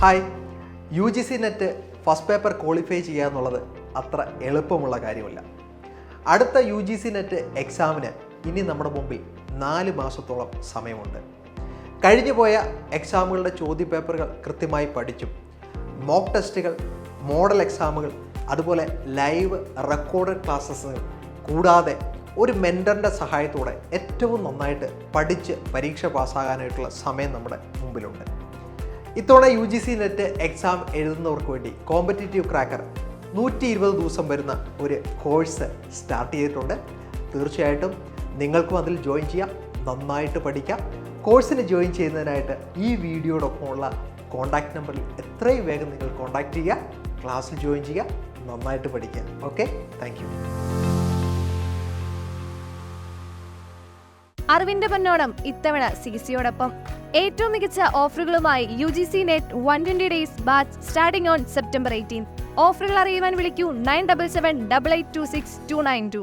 Hi, U G C NET first paper qualify ചെയ്യുക എന്നുള്ളത് അത്ര എളുപ്പമുള്ള കാര്യമല്ല. അടുത്ത യു ജി സി നെറ്റ് എക്സാമിന് ഇനി നമ്മുടെ മുമ്പിൽ 4 മാസത്തോളം സമയമുണ്ട്. കഴിഞ്ഞുപോയ എക്സാമുകളുടെ ചോദ്യപേപ്പറുകൾ കൃത്യമായി പഠിച്ചും മോക്ക് ടെസ്റ്റുകൾ, മോഡൽ എക്സാമുകൾ, അതുപോലെ ലൈവ് റെക്കോർഡഡ് ക്ലാസ്സസുകൾ കൂടാതെ ഒരു മെൻറ്ററിൻ്റെ സഹായത്തോടെ ഏറ്റവും നന്നായിട്ട് പഠിച്ച് പരീക്ഷ പാസ്സാകാനായിട്ടുള്ള സമയം നമ്മുടെ മുമ്പിലുണ്ട്. ഇത്തവണ U G C net exam എഴുതുന്നവർക്ക് വേണ്ടി കോമ്പറ്റേറ്റീവ് ക്രാക്കർ 120 ദിവസം വരുന്ന ഒരു കോഴ്സ് സ്റ്റാർട്ട് ചെയ്തിട്ടുണ്ട്. തീർച്ചയായിട്ടും നിങ്ങൾക്കും അതിൽ ജോയിൻ ചെയ്യാം, നന്നായിട്ട് പഠിക്കാം. കോഴ്സിന് ജോയിൻ ചെയ്യുന്നതിനായിട്ട് ഈ വീഡിയോടൊപ്പമുള്ള കോൺടാക്റ്റ് നമ്പറിൽ എത്രയും വേഗം നിങ്ങൾ കോൺടാക്റ്റ് ചെയ്യുക, ക്ലാസ്സിൽ ജോയിൻ ചെയ്യുക, നന്നായിട്ട് പഠിക്കുക. Okay, thank you. അറിവിന്റെ പൊന്നോണം ഇത്തവണ സിസിയോടൊപ്പം ഏറ്റവും മികച്ച ഓഫറുകളുമായി U G C net 120 days batch starting on September 18. ഓഫറുകൾ അറിയുവാൻ വിളിക്കൂ 9778826292.